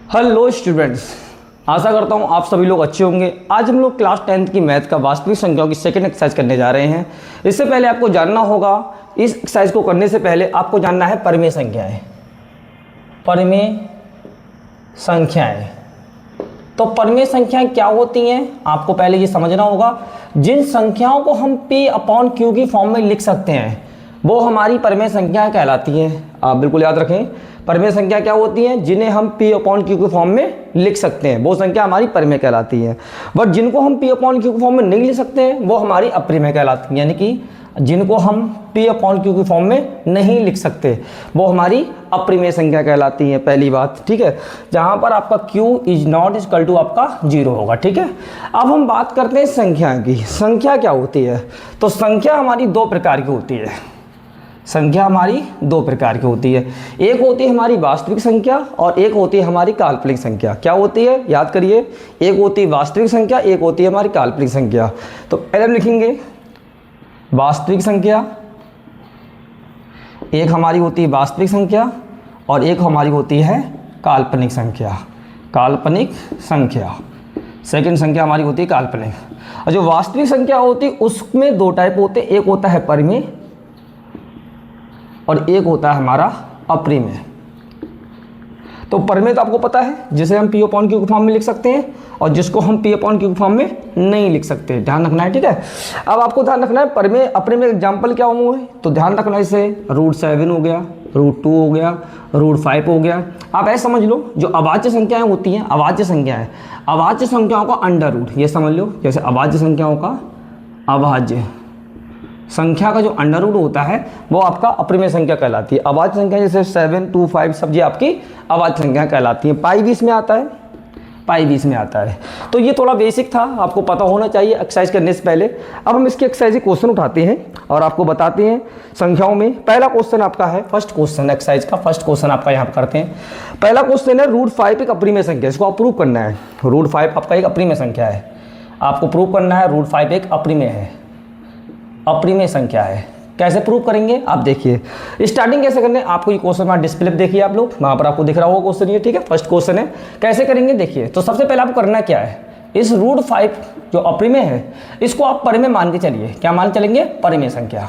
Hello students, आशा करता हूँ आप सभी लोग अच्छे होंगे। आज हम लोग क्लास 10th की मैथ का वास्तविक संख्याओं की सेकंड एक्सरसाइज करने जा रहे हैं। इससे पहले आपको जानना होगा, इस एक्सरसाइज को करने से पहले आपको जानना है परिमेय संख्याएं। परिमेय संख्याएं, तो परिमेय संख्याएं क्या होती हैं आपको पहले ये समझना होगा। जिन संख्याओं को हम P/Q की फॉर्म में लिख सकते हैं वो हमारी परिमेय संख्याएं कहलाती हैं। आप बिल्कुल याद रखें, परिमेय संख्या क्या होती हैं? जिन्हें हम P/Q के फॉर्म में लिख सकते हैं वो संख्या हमारी परिमेय कहलाती है। बट जिनको हम P/Q के फॉर्म में नहीं लिख सकते हैं वो हमारी अपरिमेय कहलाती है। यानी कि जिनको हम P/Q के फॉर्म में नहीं लिख सकते वो हमारी अपरिमेय संख्या कहलाती है। पहली बात, ठीक है, जहां पर आपका Q is not equal to आपका 0 होगा। ठीक है, अब हम बात करते हैं संख्या की। संख्या क्या होती है? तो संख्या हमारी दो प्रकार की होती है। संख्या हमारी दो प्रकार की होती है। एक होती है हमारी वास्तविक संख्या और एक होती है हमारी काल्पनिक संख्या। क्या होती है? याद करिए, एक होती है वास्तविक संख्या, एक होती है हमारी काल्पनिक संख्या। तो पहले हम लिखेंगे वास्तविक संख्या, एक हमारी होती है वास्तविक संख्या और एक हमारी होती है काल्पनिक संख्या। काल्पनिक संख्या, सेकंड संख्या हमारी होती है काल्पनिक। और जो वास्तविक संख्या होती है उसमें दो टाइप होते हैं, एक होता है परिमेय और एक होता है हमारा अपरिमेय। तो परिमेय तो आपको पता है, जिसे हम P/Q के फॉर्म में लिख सकते हैं और जिसको हम P/Q के फॉर्म में नहीं लिख सकते। ध्यान रखना है, ठीक है। अब आपको ध्यान रखना है परिमेय अपरिमेय एग्जाम्पल क्या होंगे, तो ध्यान रखना है, इसे √7 हो गया, √2 हो गया, √5 हो गया। आप ऐसे समझ लो, जो अभाज्य संख्याएं होती हैं, अभाज्य संख्याएं, अभाज्य संख्याओं का अंडर रूट, ये समझ लो। जैसे अभाज्य संख्याओं का, अभाज्य संख्या का जो अंडर रूट होता है वो आपका अपरिमेय संख्या कहलाती है। अभाज्य संख्या जैसे 7, 2, 5 सब ये आपकी अभाज्य संख्या कहलाती है। पाई भी इसमें आता है, पाई भी इसमें आता है। तो ये थोड़ा बेसिक था, आपको पता होना चाहिए एक्सरसाइज करने से पहले। अब हम इसके एक्सरसाइज क्वेश्चन उठाते हैं और आपको बताते हैं संख्याओं में। पहला क्वेश्चन आपका है, फर्स्ट क्वेश्चन एक्सरसाइज का फर्स्ट क्वेश्चन आपका यहाँ पर करते हैं। पहला क्वेश्चन है √5 एक अपरिमेय संख्या, इसको आप प्रूव करना है। √5 आपका एक अपरिमेय संख्या है, आपको प्रूव करना है √5 एक अपरिमेय है, अपरिमेय संख्या है। कैसे प्रूव करेंगे आप देखिए। स्टार्टिंग कैसे करने, आपको ये क्वेश्चन वहाँ डिस्प्ले पे देखिए, आप लोग वहाँ पर आपको दिख रहा होगा क्वेश्चन ये, ठीक है। फर्स्ट क्वेश्चन है, कैसे करेंगे देखिए। तो सबसे पहले आपको करना क्या है, इस √5 जो अपरिमेय है इसको आप परिमेय मान के चलिए। क्या मान चलेंगे? परिमेय संख्या।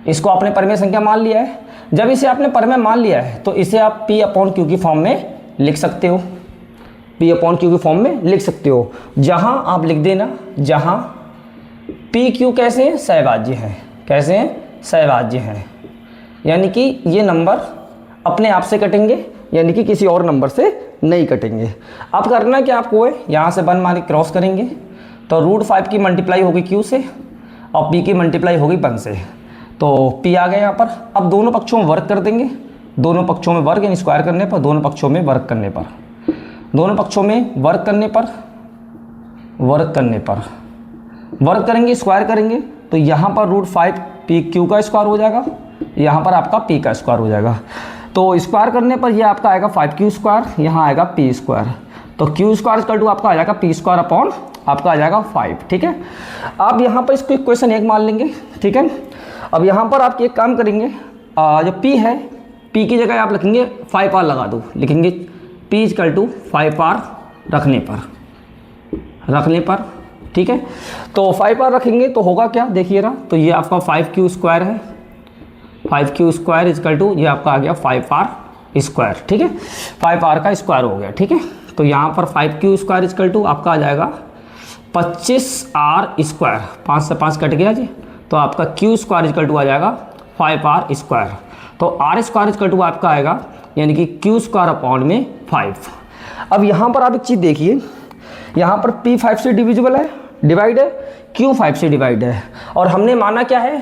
इसको आपने परिमेय संख्या मान लिया है। जब इसे आपने परिमेय मान लिया है तो इसे आप P/Q की फॉर्म में लिख सकते हो, P/Q की फॉर्म में लिख सकते हो। जहाँ आप लिख देना, जहाँ PQ कैसे हैं? सहभाज्य हैं। कैसे हैं? सहभाज्य हैं। यानी कि ये नंबर अपने आप से कटेंगे, यानी कि किसी और नंबर से नहीं कटेंगे। अब करना क्या आपको है, यहाँ से 1 मान क्रॉस करेंगे तो √5 की मल्टीप्लाई होगी Q से और P की मल्टीप्लाई होगी 1 से। तो P आ गया यहाँ पर। अब दोनों पक्षों में वर्क कर देंगे, दोनों पक्षों में वर्क यानी स्क्वायर करने पर, दोनों पक्षों में वर्क करने पर, दोनों पक्षों में वर्क करने पर, वर्क करने पर वर्क करेंगे, स्क्वायर करेंगे तो यहाँ पर √5 PQ का स्क्वायर हो जाएगा, यहाँ पर आपका P का स्क्वायर हो जाएगा। तो स्क्वायर करने पर ये आपका आएगा 5Q स्क्वायर, यहाँ आएगा P स्क्वायर। तो Q स्क्वायर इक्वल टू आपका आ जाएगा P स्क्वायर अपॉन आपका आ जाएगा 5, ठीक है। आप यहाँ पर इसको इक्वेशन 1 मान लेंगे, ठीक है। अब यहाँ पर आप एक काम करेंगे, जो P है, P की जगह आप लिखेंगे 5R लगा दो, लिखेंगे P इक्वल टू 5R रखने पर, ठीक है। तो 5R रखेंगे तो होगा क्या, देखिए ना। तो ये आपका 5Q स्क्वायर है, 5Q स्क्वायर इक्वल टू ये आपका आ गया 5R स्क्वायर, ठीक है। 5R का स्क्वायर हो गया, ठीक है। तो यहाँ पर 5Q स्क्वायर इक्वल टू आपका आ जाएगा 25R स्क्वायर, 5 से 5 कट गया जी। तो आपका Q स्क्वायर इक्वल टू आ जाएगा 5R स्क्वायर। तो R स्क्वायर इक्वल टू आपका आएगा यानी कि Q स्क्वायर अपॉन में 5। अब यहाँ पर आप एक चीज़ देखिए, यहाँ पर P 5 से डिविजिबल है, डिवाइड है, Q 5 से डिवाइड है। और हमने माना क्या है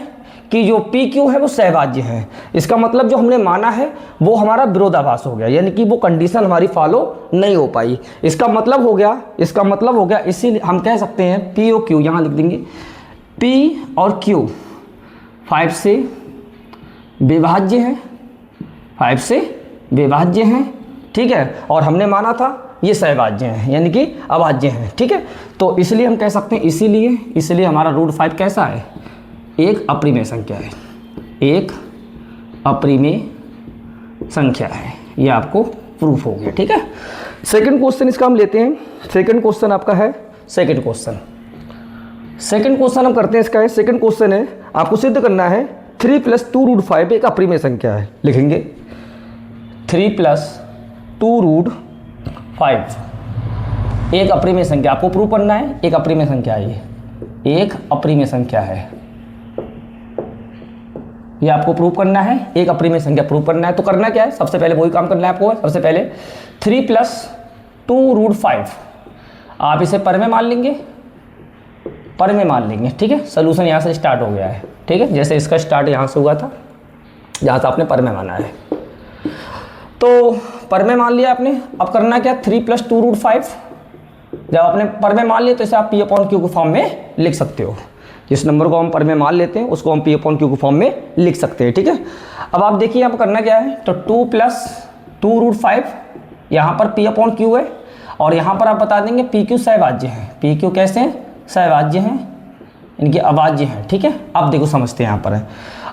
कि जो PQ है वो सहभाज्य है। इसका मतलब जो हमने माना है वो हमारा विरोधाभास हो गया, यानी कि वो कंडीशन हमारी फॉलो नहीं हो पाई। इसका मतलब हो गया, इसीलिए हम कह सकते हैं P और Q, यहाँ लिख देंगे P और Q 5 से विभाज्य है, 5 से विभाज्य हैं, ठीक है। और हमने माना था ये सहभाज्य हैं, यानी कि अभाज्य हैं, ठीक है। तो इसलिए हम कह सकते हैं, इसीलिए हमारा √5 कैसा है, एक अपरिमेय संख्या है, एक अपरिमेय संख्या है। ये आपको प्रूफ हो गया। ठीक है, सेकंड क्वेश्चन इसका हम लेते हैं। सेकंड क्वेश्चन आपका है, सेकंड क्वेश्चन हम करते हैं इसका है। सेकंड क्वेश्चन है, आपको सिद्ध करना है 3 + 2 √ 5 एक अप्रिमेय संख्या है। लिखेंगे 3 + 2 √ 5 एक अप्रिमेय संख्या, आपको प्रूव करना है एक अप्रिमेय संख्या है, ये एक अप्रिमेय संख्या है, ये आपको प्रूव करना है, एक अप्रिमेय संख्या प्रूव करना है। तो करना क्या है, सबसे पहले वही काम करना है आपको। सबसे पहले 3 + 2 √ 5 आप इसे पर में मान लेंगे, पर में मान लेंगे। ठीक है, सोल्यूशन यहाँ से स्टार्ट हो गया है। ठीक है, जैसे इसका स्टार्ट यहाँ से हुआ था, जहाँ से आपने पर में माना है, तो पर में मान लिया आपने। अब करना क्या, 3 + 2 √ 5 जब आपने पर में मान लिया तो इसे आप P/Q के फॉर्म में लिख सकते हो। जिस नंबर को हम पर में मान लेते हैं उसको हम P/Q के फॉर्म में लिख सकते हैं। ठीक है, अब आप देखिए यहाँ पर करना क्या है, तो 2 + 2 √ 5 यहाँ पर P/Q है, और यहाँ पर आप बता देंगे PQ सहवाज्य है। PQ कैसे हैं, सहवाज्य हैं, इनके अभाज्य हैं। ठीक है, अब देखो समझते हैं यहाँ पर है।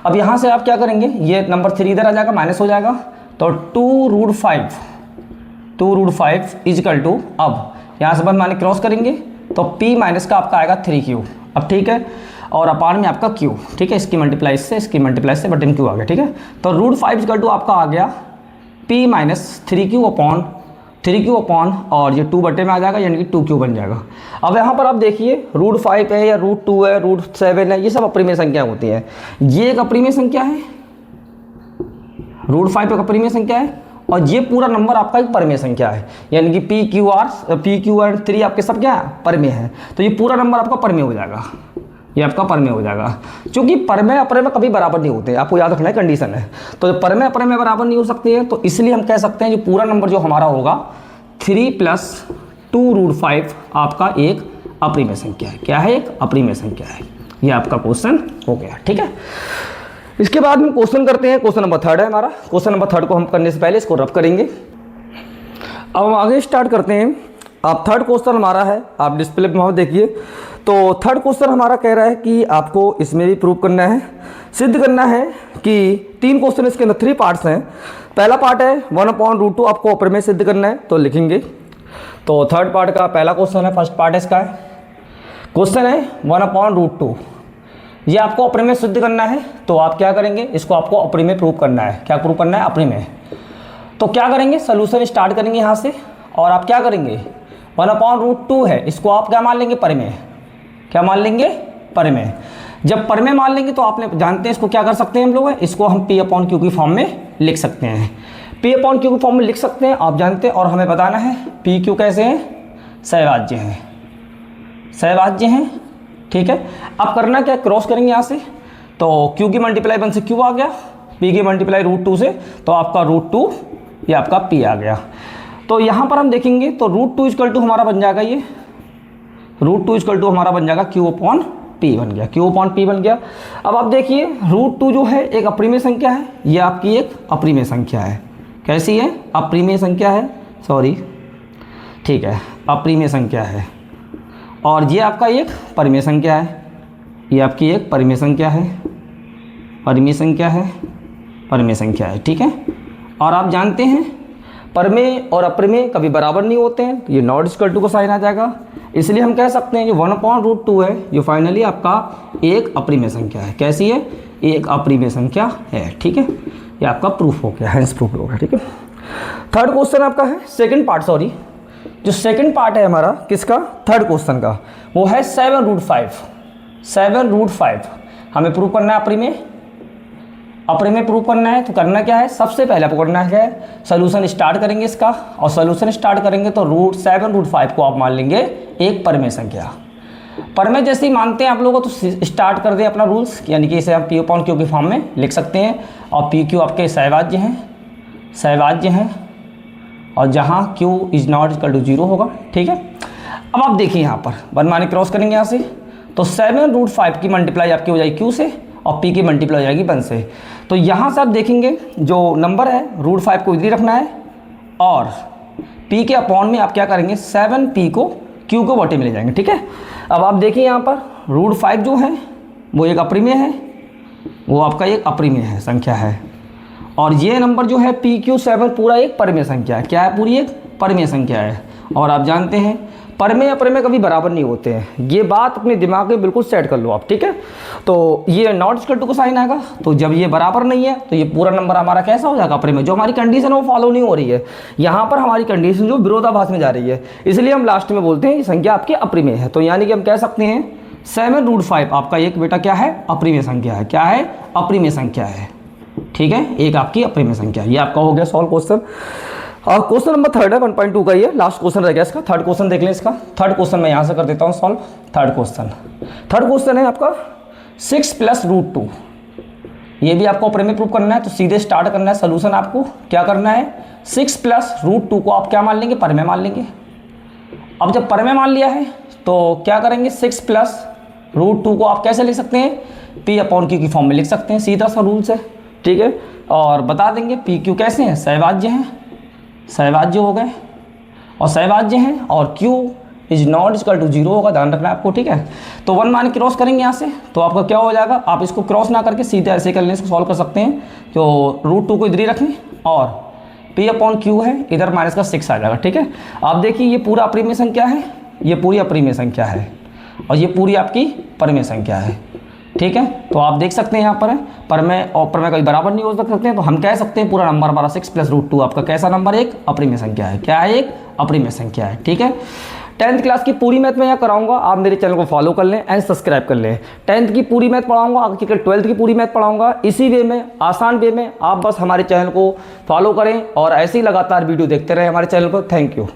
अब यहाँ से आप क्या करेंगे, ये नंबर 3 इधर आ जाएगा, माइनस हो जाएगा, तो 2 √ 5 इजिकल टू, अब यहाँ से बस माने क्रॉस करेंगे तो P माइनस का आपका आएगा 3Q। अब ठीक है, और अपान में आपका Q। ठीक है, इसकी मल्टीप्लाई से बटन Q आ गया। ठीक है, तो √5 इजिकल टू आपका आ गया P - 3Q अपॉन और ये 2 बटे में आ जाएगा, यानी कि 2Q बन जाएगा। अब यहाँ पर आप देखिए √5 है या √2 है, √7 है, ये सब अप्रिमेय संख्या होती है। ये एक अप्रिमेय संख्या है, √5 एक अप्रिमेय संख्या है, और ये पूरा नंबर आपका एक परिमेय संख्या है, यानी कि PQ और 3 आपके सब क्या है, परिमेय है। तो ये पूरा नंबर आपका परिमेय हो जाएगा, ये आपका परिमेय हो जाएगा। क्योंकि परिमेय अपरिमेय कभी बराबर नहीं होते, आपको याद रखना है, कंडीशन है। तो परिमेय अपरिमेय बराबर नहीं हो सकती है, तो इसलिए हम कह सकते हैं जो पूरा नंबर जो हमारा होगा 3 + 2 √ 5 आपका एक अप्रिमेय संख्या है। क्या है, एक अप्रिमेय संख्या है। ये आपका क्वेश्चन हो गया। ठीक है, इसके बाद हम क्वेश्चन करते हैं। क्वेश्चन नंबर 3 है हमारा। क्वेश्चन नंबर 3 को हम करने से पहले इसको रफ करेंगे। अब हम आगे स्टार्ट करते हैं। आप थर्ड क्वेश्चन हमारा है, आप डिस्प्ले पर देखिए। तो थर्ड क्वेश्चन हमारा कह रहा है कि आपको इसमें भी प्रूव करना है, सिद्ध करना है कि 3 क्वेश्चन, इसके अंदर 3 पार्ट्स हैं। पहला पार्ट है 1/√2 आपको अप्रिमेय सिद्ध करना है, तो लिखेंगे। तो थर्ड पार्ट का पहला क्वेश्चन है, फर्स्ट पार्ट इसका है। क्वेश्चन है 1/√2, ये आपको अप्रिमेय सिद्ध करना है। तो आप क्या करेंगे, इसको आपको अप्रिमेय प्रूव करना है। क्या प्रूव करना है, अप्रिमेय। तो क्या करेंगे, सोल्यूशन स्टार्ट करेंगे यहाँ से, और आप क्या करेंगे, 1/√2 है, इसको आप क्या मान लेंगे, परिमेय। क्या मान लेंगे, परिमेय। जब परिमेय मान लेंगे तो आपने जानते हैं इसको क्या कर सकते हैं हम लोग, इसको हम P/Q की फॉर्म में लिख सकते हैं। P/Q की फॉर्म में लिख सकते हैं, आप जानते हैं। और हमें बताना है PQ कैसे हैं, सहवाज्य हैं, सहवाज्य हैं। ठीक है, अब करना क्या, क्रॉस करेंगे यहाँ से, तो Q की मल्टीप्लाई 1 से Q आ गया, P की मल्टीप्लाई √2 से, तो आपका √2 ये आपका P आ गया। तो यहाँ पर हम देखेंगे तो √2 इक्वल टू हमारा बन जाएगा, ये √2 इक्वल टू हमारा बन जाएगा Q/P बन गया, Q/P बन गया। अब आप देखिए √2 जो है एक अप्रिमेय संख्या है, ये आपकी एक अप्रिमेय संख्या है। कैसी है, अप्रिमेय संख्या है, सॉरी, ठीक है, अप्रिमेय संख्या है। और ये आपका एक परिमेय संख्या है, ये आपकी एक परिमेय संख्या है, परिमेय संख्या है, परिमेय संख्या है। ठीक है, और आप जानते हैं परिमेय और अप्रिमेय कभी बराबर नहीं होते हैं, ये नॉट इक्वल टू का साइन आ जाएगा। इसलिए हम कह सकते हैं जो 1/√2 है जो फाइनली आपका एक अप्रिमेय संख्या है। कैसी है, एक अप्रिमेय संख्या है। ठीक है, ये आपका प्रूफ हो गया, हेंस प्रूफ हो गया। ठीक है, थर्ड क्वेश्चन आपका है सेकंड पार्ट, सॉरी, जो सेकंड पार्ट है हमारा किसका, थर्ड क्वेश्चन का, वो है 7√5। 7√5 हमें प्रूव करना है अप्रिमेय, अप्रिमेय प्रूव करना है। तो करना क्या है, सबसे पहले आपको करना है सोल्यूशन स्टार्ट करेंगे इसका, और सोल्यूशन स्टार्ट करेंगे तो 7√5 को आप मान लेंगे एक परिमेय संख्या। परिमेय जैसे ही मानते हैं आप लोगों तो स्टार्ट कर दें अपना रूल्स, यानी कि इसे आप P/Q की फॉर्म में लिख सकते हैं। और PQ आपके सहवाज्य हैं, सहवाज्य हैं, और जहाँ Q is not equal to 0 होगा। ठीक है, अब आप देखिए यहाँ पर 1 माने क्रॉस करेंगे यहाँ से, तो 7√5 की मल्टीप्लाई आपकी हो जाएगी Q से, और P की मल्टीप्लाई हो जाएगी 1 से। तो यहाँ से आप देखेंगे जो नंबर है √5 को इधर ही रखना है, और P के अपॉन में आप क्या करेंगे, 7P को Q को बटे में ले जाएंगे। ठीक है, अब आप देखिए यहाँ पर √5 जो है वो एक अप्रिमेय है, वो आपका एक अप्रिमेय है संख्या है, और ये नंबर जो है PQ7 पूरा एक परिमेय संख्या है। क्या है? पूरी एक परिमेय संख्या है। और आप जानते हैं परिमेय अपरिमेय कभी बराबर नहीं होते हैं, ये बात अपने दिमाग में बिल्कुल सेट कर लो आप, ठीक है। तो ये नॉट इक्वल टू का साइन आएगा, तो जब ये बराबर नहीं है तो ये पूरा नंबर हमारा कैसा हो जाएगा? अपरिमेय। जो हमारी कंडीशन है वो फॉलो नहीं हो रही है, यहाँ पर हमारी कंडीशन जो विरोधाभास में जा रही है, इसलिए हम लास्ट में बोलते हैं ये संख्या आपकी अपरिमेय है। तो यानी कि हम कह सकते हैं 7√5 आपका एक बेटा क्या है? अपरिमेय संख्या है। क्या है? अपरिमेय संख्या है, ठीक है, एक आपकी अपरिमेय संख्या। ये आपका हो गया सॉल्व क्वेश्चन। और क्वेश्चन नंबर 3 है, 1.2 का ये लास्ट क्वेश्चन रह गया इसका। थर्ड क्वेश्चन देख लें इसका। थर्ड क्वेश्चन मैं यहाँ से कर देता हूँ सॉल्व। थर्ड क्वेश्चन है आपका 6 + √2। ये भी आपको अपरिमेय प्रूफ करना है, तो सीधे स्टार्ट करना है सोल्यूशन। आपको क्या करना है? 6 + √2 को आप क्या मान लेंगे? परिमेय मान लेंगे। अब जब परिमेय मान लिया है तो क्या करेंगे? 6 + √2 को आप कैसे लिख सकते हैं? P/Q की फॉर्म में लिख सकते हैं, सीधा सा रूल से, ठीक है। और बता देंगे PQ कैसे हैं? सहभाज्य हैं, सहभाज्य हो गए और सहभाज्य हैं, और Q is not equal to 0 होगा, ध्यान रखना है आपको, ठीक है। तो 1 मान क्रॉस करेंगे यहाँ से, तो आपका क्या हो जाएगा? आप इसको क्रॉस ना करके सीधे ऐसे कर लें, इसको सॉल्व कर सकते हैं। तो √2 को इधर ही रखें और P/Q है, इधर -6 आ जाएगा, ठीक है। आप देखिए ये पूरा अपरिमेय संख्या है, ये पूरी अपरिमेय संख्या है, और ये पूरी आपकी परिमेय संख्या है, ठीक है। तो आप देख सकते हैं यहाँ पर है परिमेय और परिमेय कभी बराबर नहीं हो सकते हैं, तो हम कह सकते हैं पूरा नंबर हमारा 6 + √2 आपका कैसा नंबर? एक अपरिमेय संख्या है। क्या है? एक अपरिमेय संख्या है, ठीक है। 10th क्लास की पूरी मैथ मैं यहाँ कराऊंगा, आप मेरे चैनल को फॉलो कर लें एंड सब्सक्राइब कर लें। 10th की पूरी मैथ पढ़ाऊंगा, आगे 12th की पूरी मैथ पढ़ाऊंगा, इसी वे में, आसान वे में। आप बस हमारे चैनल को फॉलो करें और ऐसे ही लगातार वीडियो देखते रहें हमारे चैनल पर। Thank you.